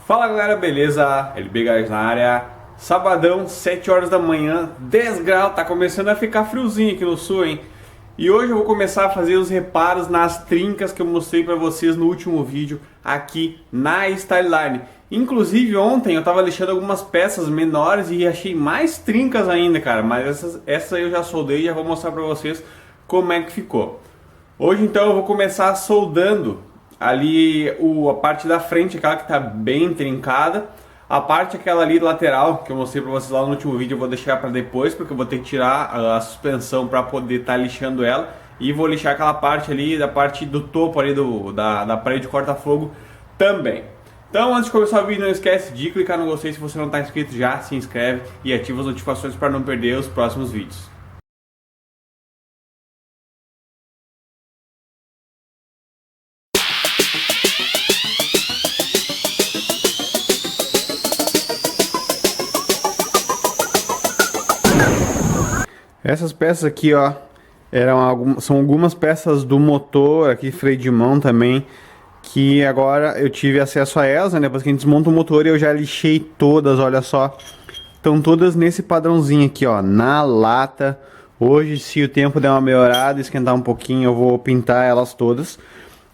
Fala galera, beleza? LB Guys na área. Sabadão, 7 horas da manhã, 10 graus, tá começando a ficar friozinho aqui no sul, hein? E hoje eu vou começar a fazer os reparos nas trincas que eu mostrei pra vocês no último vídeo aqui na Styleline. Inclusive ontem eu tava lixando algumas peças menores e achei mais trincas ainda, cara. Mas essas eu já soldei e já vou mostrar pra vocês como é que ficou. Hoje então eu vou começar soldando ali a parte da frente, aquela que tá bem trincada. A parte aquela ali lateral, que eu mostrei pra vocês lá no último vídeo, eu vou deixar pra depois, porque eu vou ter que tirar a suspensão pra poder estar lixando ela. E vou lixar aquela parte ali, da parte do topo ali da parede de corta-fogo também. Então antes de começar o vídeo, não esquece de clicar no gostei. Se você não está inscrito já, se inscreve e ativa as notificações para não perder os próximos vídeos. Essas peças aqui, ó, são algumas peças do motor, aqui freio de mão também, que agora eu tive acesso a elas, né? Depois que a gente desmonta o motor, eu já lixei todas, olha só. Estão todas nesse padrãozinho aqui, ó, na lata. Hoje, se o tempo der uma melhorada, esquentar um pouquinho, eu vou pintar elas todas.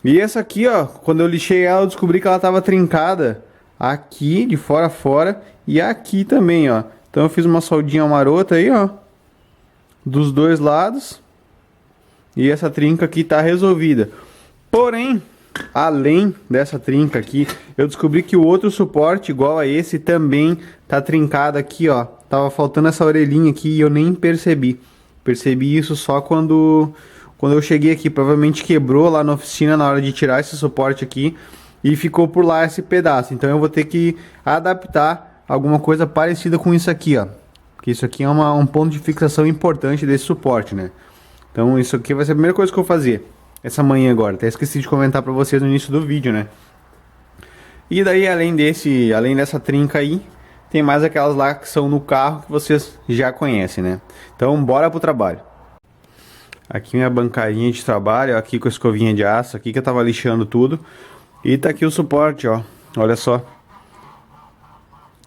E essa aqui, ó, quando eu lixei ela, eu descobri que ela tava trincada aqui, de fora a fora, e aqui também, ó. Então eu fiz uma soldinha marota aí, ó, dos dois lados, e essa trinca aqui tá resolvida. Porém, além dessa trinca aqui, eu descobri que o outro suporte igual a esse também tá trincado aqui, ó. Tava faltando essa orelhinha aqui e eu nem percebi. Percebi isso só quando eu cheguei aqui. Provavelmente quebrou lá na oficina na hora de tirar esse suporte aqui e ficou por lá esse pedaço. Então eu vou ter que adaptar alguma coisa parecida com isso aqui, ó. Porque isso aqui é um ponto de fixação importante desse suporte, né? Então isso aqui vai ser a primeira coisa que eu vou fazer essa manhã agora. Até esqueci de comentar pra vocês no início do vídeo, né? E daí além dessa trinca aí, tem mais aquelas lá que são no carro que vocês já conhecem, né? Então bora pro trabalho. Aqui minha bancadinha de trabalho, aqui com a escovinha de aço, aqui que eu tava lixando tudo. E tá aqui o suporte, ó. Olha só.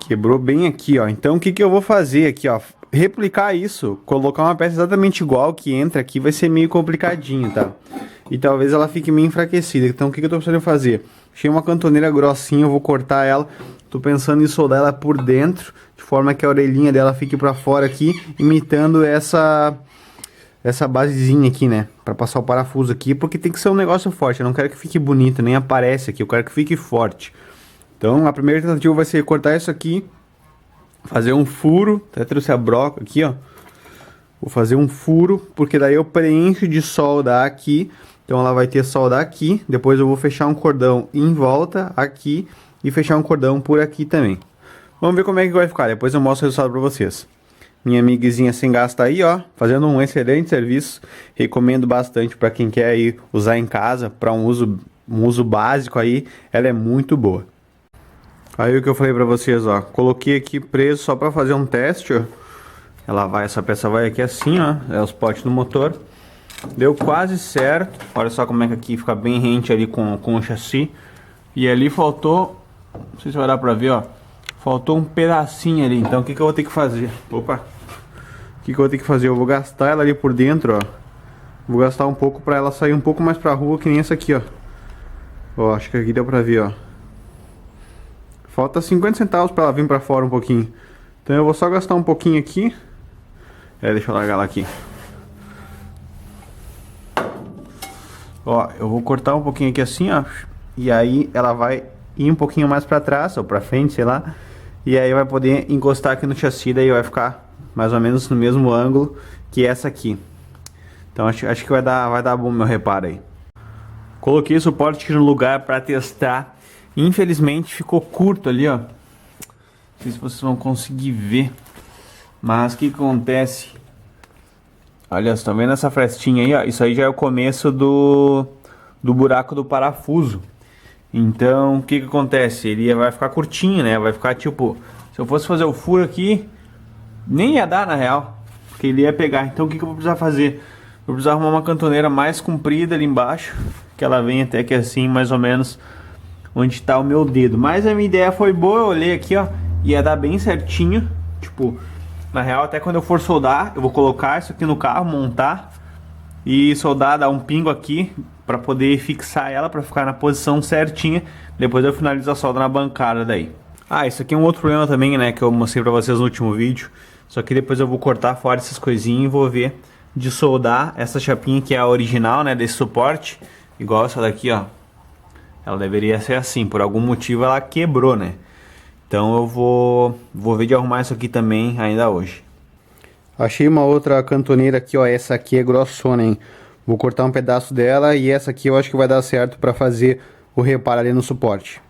Quebrou bem aqui, ó. Então o que eu vou fazer aqui, ó? Replicar isso, colocar uma peça exatamente igual que entra aqui vai ser meio complicadinho, tá? E talvez ela fique meio enfraquecida. Então o que eu tô precisando fazer? Achei uma cantoneira grossinha, eu vou cortar ela. Tô pensando em soldar ela por dentro, de forma que a orelhinha dela fique pra fora aqui, imitando essa basezinha aqui, né? Pra passar o parafuso aqui, porque tem que ser um negócio forte. Eu não quero que fique bonito, nem aparece aqui, eu quero que fique forte. Então a primeira tentativa vai ser cortar isso aqui, fazer um furo, até trouxe a broca aqui, ó. Vou fazer um furo, porque daí eu preencho de solda aqui. Então ela vai ter solda aqui, depois eu vou fechar um cordão em volta aqui e fechar um cordão por aqui também. Vamos ver como é que vai ficar, depois eu mostro o resultado pra vocês. Minha amiguinha sem gás tá aí, ó, fazendo um excelente serviço. Recomendo bastante para quem quer aí usar em casa, para um uso básico aí, ela é muito boa. Aí o que eu falei pra vocês, ó, coloquei aqui preso só pra fazer um teste, ó. Essa peça vai aqui assim, ó, é os potes do motor. Deu quase certo, olha só como é que aqui fica bem rente ali com o chassi. E ali faltou, não sei se vai dar pra ver, ó, faltou um pedacinho ali. Então o que eu vou ter que fazer? Opa! O que eu vou ter que fazer? Eu vou gastar ela ali por dentro, ó. Vou gastar um pouco pra ela sair um pouco mais pra rua, que nem essa aqui, ó. Ó, acho que aqui deu pra ver, ó. Falta 50 centavos para ela vir para fora um pouquinho. Então eu vou só gastar um pouquinho aqui. Deixa eu largar ela aqui. Ó, eu vou cortar um pouquinho aqui assim, ó. E aí ela vai ir um pouquinho mais para trás ou para frente, sei lá. E aí vai poder encostar aqui no chassi, daí vai ficar mais ou menos no mesmo ângulo que essa aqui. Então acho que vai dar bom meu reparo aí. Coloquei o suporte aqui no lugar para testar. Infelizmente ficou curto ali, ó. Não sei se vocês vão conseguir ver. Mas o que acontece? Olha, vocês estão vendo essa frestinha aí, ó? Isso aí já é o começo do buraco do parafuso. Então, o que acontece? Ele vai ficar curtinho, né? Vai ficar tipo... Se eu fosse fazer o furo aqui, nem ia dar na real. Porque ele ia pegar. Então, o que eu vou precisar fazer? Eu vou precisar arrumar uma cantoneira mais comprida ali embaixo. Que ela vem até aqui assim, mais ou menos... onde tá o meu dedo. Mas a minha ideia foi boa, eu olhei aqui, ó, ia dar bem certinho. Tipo, na real, até quando eu for soldar, eu vou colocar isso aqui no carro, montar e soldar, dar um pingo aqui para poder fixar ela, para ficar na posição certinha. Depois eu finalizo a solda na bancada daí. Ah, isso aqui é um outro problema também, né, que eu mostrei para vocês no último vídeo. Só que depois eu vou cortar fora essas coisinhas e vou ver de soldar essa chapinha que é a original, né, desse suporte. Igual essa daqui, ó. Ela deveria ser assim, por algum motivo ela quebrou, né? Então eu vou ver de arrumar isso aqui também ainda hoje. Achei uma outra cantoneira aqui, ó. Essa aqui é grossona, hein? Vou cortar um pedaço dela e essa aqui eu acho que vai dar certo para fazer o reparo ali no suporte.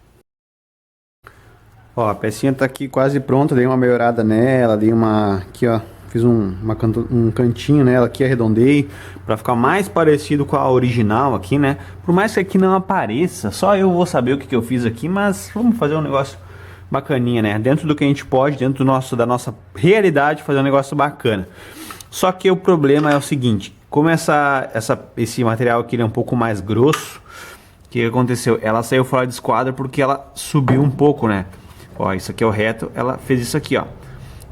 Ó, a pecinha tá aqui quase pronta, dei uma melhorada nela, dei uma... Aqui, ó, fiz um cantinho nela aqui, arredondei, pra ficar mais parecido com a original aqui, né? Por mais que aqui não apareça, só eu vou saber o que eu fiz aqui, mas vamos fazer um negócio bacaninha, né? Dentro do que a gente pode, dentro da nossa realidade, fazer um negócio bacana. Só que o problema é o seguinte, como esse material aqui ele é um pouco mais grosso, o que aconteceu? Ela saiu fora de esquadra porque ela subiu um pouco, né? Ó, isso aqui é o reto, ela fez isso aqui, ó.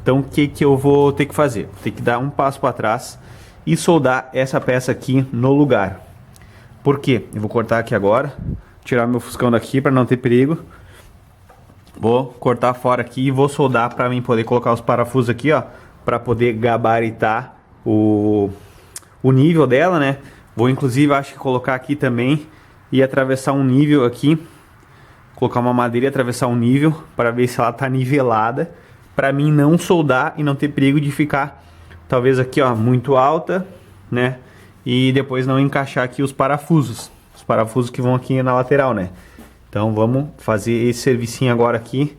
Então o que eu vou ter que fazer? Vou ter que dar um passo para trás e soldar essa peça aqui no lugar. Por quê? Eu vou cortar aqui agora, tirar meu fuscão daqui para não ter perigo. Vou cortar fora aqui e vou soldar para mim poder colocar os parafusos aqui, ó, para poder gabaritar o nível dela, né? Vou inclusive, acho que colocar aqui também e atravessar um nível aqui. Colocar uma madeira e atravessar um nível para ver se ela tá nivelada, para mim não soldar e não ter perigo de ficar talvez aqui, ó, muito alta, né? E depois não encaixar aqui os parafusos que vão aqui na lateral, né? Então vamos fazer esse servicinho agora aqui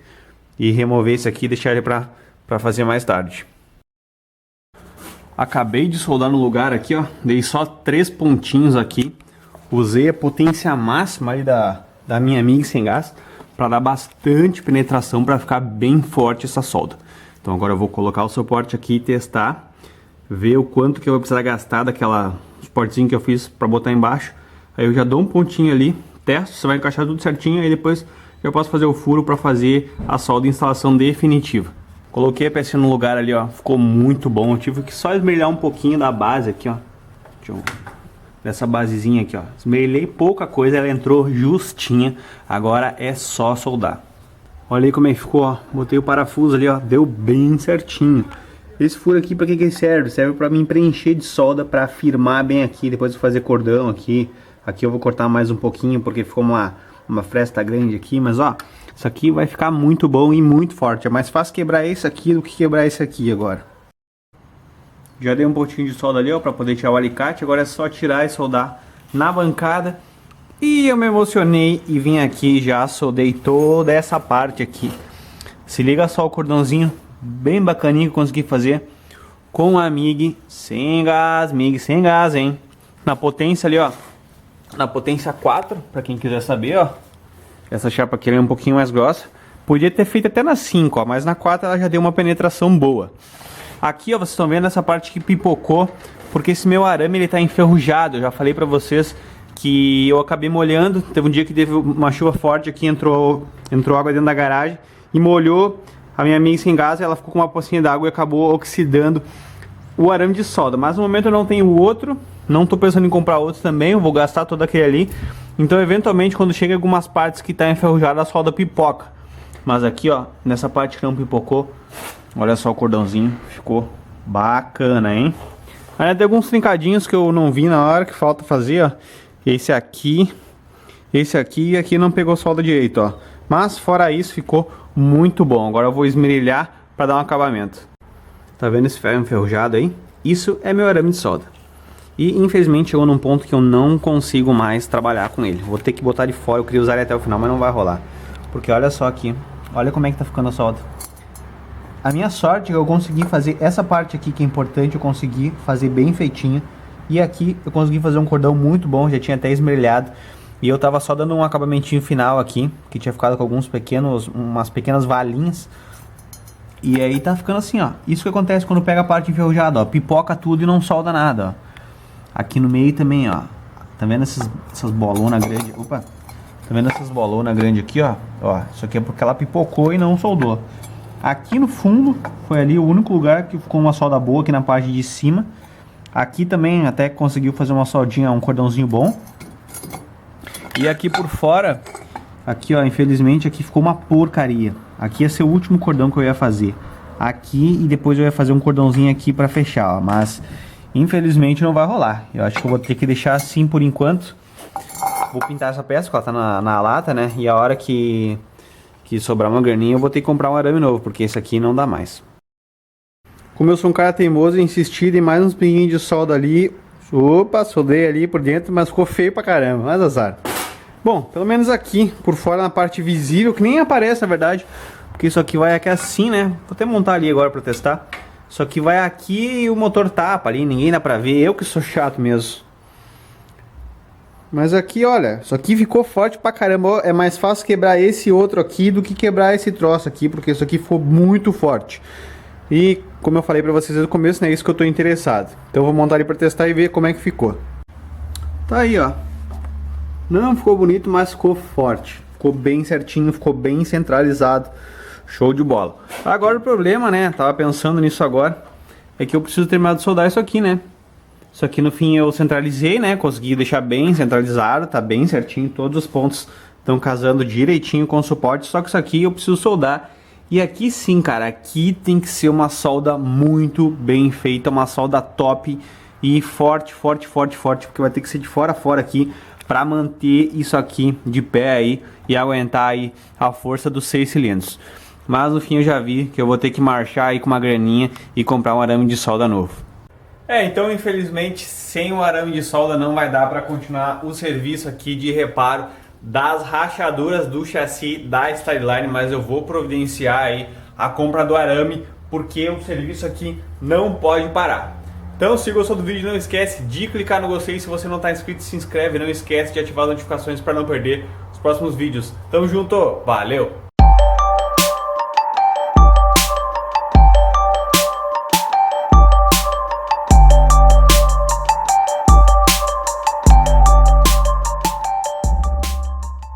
e remover isso aqui e deixar ele para fazer mais tarde. Acabei de soldar no lugar aqui, ó, dei só 3 pontinhos aqui, usei a potência máxima aí da minha MIG sem gás para dar bastante penetração, para ficar bem forte essa solda. Então agora eu vou colocar o suporte aqui e testar, ver o quanto que eu vou precisar gastar daquela suportezinho que eu fiz para botar embaixo. Aí eu já dou um pontinho ali, testo, você vai encaixar tudo certinho, aí depois eu posso fazer o furo para fazer a solda e instalação definitiva. Coloquei a peça no lugar ali, ó, ficou muito bom. Eu tive que só esmerilhar um pouquinho da base aqui, ó. Dessa basezinha aqui, ó. Esmerilhei pouca coisa, ela entrou justinha. Agora é só soldar. Olha aí como é que ficou, ó. Botei o parafuso ali, ó. Deu bem certinho. Esse furo aqui, pra que ele serve? Serve pra mim preencher de solda, pra firmar bem aqui. Depois eu fazer cordão aqui. Aqui eu vou cortar mais um pouquinho, porque ficou uma fresta grande aqui. Mas, ó, isso aqui vai ficar muito bom e muito forte. É mais fácil quebrar esse aqui do que quebrar esse aqui agora. Já dei um pontinho de solda ali, ó, pra poder tirar o alicate. Agora é só tirar e soldar na bancada. E eu me emocionei e vim aqui, já soldei toda essa parte aqui. Se liga só o cordãozinho bem bacaninho que eu consegui fazer com a MIG sem gás, hein? Na potência ali, ó, na potência 4, pra quem quiser saber, ó. Essa chapa aqui é um pouquinho mais grossa. Podia ter feito até na 5, ó, mas na 4 ela já deu uma penetração boa. Aqui, ó, vocês estão vendo essa parte que pipocou, porque esse meu arame ele tá enferrujado. Eu já falei pra vocês que eu acabei molhando. Teve um dia que teve uma chuva forte aqui, entrou água dentro da garagem e molhou a minha MIG sem gás. Ela ficou com uma pocinha d'água e acabou oxidando o arame de solda. Mas no momento eu não tenho outro, não tô pensando em comprar outro também. Eu vou gastar todo aquele ali. Então eventualmente quando chega em algumas partes que tá enferrujada, a solda pipoca. Mas aqui, ó, nessa parte que não pipocou, olha só o cordãozinho, ficou bacana, hein? Ainda tem alguns trincadinhos que eu não vi na hora, que falta fazer, ó. Esse aqui e aqui não pegou solda direito, ó. Mas fora isso, ficou muito bom. Agora eu vou esmerilhar para dar um acabamento. Tá vendo esse ferro enferrujado aí? Isso é meu arame de solda. E infelizmente chegou num ponto que eu não consigo mais trabalhar com ele. Vou ter que botar de fora, eu queria usar ele até o final, mas não vai rolar. Porque olha só aqui, olha como é que tá ficando a solda. A minha sorte é que eu consegui fazer essa parte aqui que é importante, eu consegui fazer bem feitinho. E aqui eu consegui fazer um cordão muito bom, já tinha até esmerilhado. E eu tava só dando um acabamentinho final aqui, que tinha ficado com umas pequenas valinhas. E aí tá ficando assim, ó. Isso que acontece quando pega a parte enferrujada, ó. Pipoca tudo e não solda nada, ó. Aqui no meio também, ó. Tá vendo essas bolonas grandes? Opa! Tá vendo essas bolonas grandes aqui, ó? Ó, isso aqui é porque ela pipocou e não soldou. Aqui no fundo, foi ali o único lugar que ficou uma solda boa, aqui na parte de cima. Aqui também até conseguiu fazer uma soldinha, um cordãozinho bom. E aqui por fora, aqui ó, infelizmente aqui ficou uma porcaria. Aqui ia ser o último cordão que eu ia fazer. Aqui e depois eu ia fazer um cordãozinho aqui pra fechar, ó. Mas infelizmente não vai rolar. Eu acho que eu vou ter que deixar assim por enquanto. Vou pintar essa peça, porque ela tá na lata, né? E a hora que sobrar uma graninha eu vou ter que comprar um arame novo, porque esse aqui não dá mais. Como eu sou um cara teimoso e insistido em mais uns pinguinhos de solda ali. Opa, soldei ali por dentro, mas ficou feio pra caramba, mas azar. Bom, pelo menos aqui, por fora na parte visível, que nem aparece na verdade, porque isso aqui vai aqui assim, né? Vou até montar ali agora pra testar. Isso aqui vai aqui e o motor tapa ali, ninguém dá pra ver, eu que sou chato mesmo. Mas aqui, olha, isso aqui ficou forte pra caramba. É mais fácil quebrar esse outro aqui do que quebrar esse troço aqui, porque isso aqui ficou muito forte. E como eu falei pra vocês no começo, né, é isso que eu tô interessado. Então eu vou montar ele pra testar e ver como é que ficou. Tá aí, ó. Não ficou bonito, mas ficou forte. Ficou bem certinho, ficou bem centralizado. Show de bola. Agora o problema, né, tava pensando nisso agora, é que eu preciso terminar de soldar isso aqui, né. Isso aqui no fim eu centralizei, né, consegui deixar bem centralizado, tá bem certinho, todos os pontos estão casando direitinho com o suporte, só que isso aqui eu preciso soldar. E aqui sim, cara, aqui tem que ser uma solda muito bem feita, uma solda top e forte, forte, forte, forte, porque vai ter que ser de fora a fora aqui para manter isso aqui de pé aí e aguentar aí a força dos 6 cilindros. Mas no fim eu já vi que eu vou ter que marchar aí com uma graninha e comprar um arame de solda novo. Então infelizmente sem o arame de solda não vai dar para continuar o serviço aqui de reparo das rachaduras do chassi da Styleline, mas eu vou providenciar aí a compra do arame, porque o serviço aqui não pode parar. Então se gostou do vídeo, não esquece de clicar no gostei, se você não está inscrito se inscreve, não esquece de ativar as notificações para não perder os próximos vídeos. Tamo junto, valeu!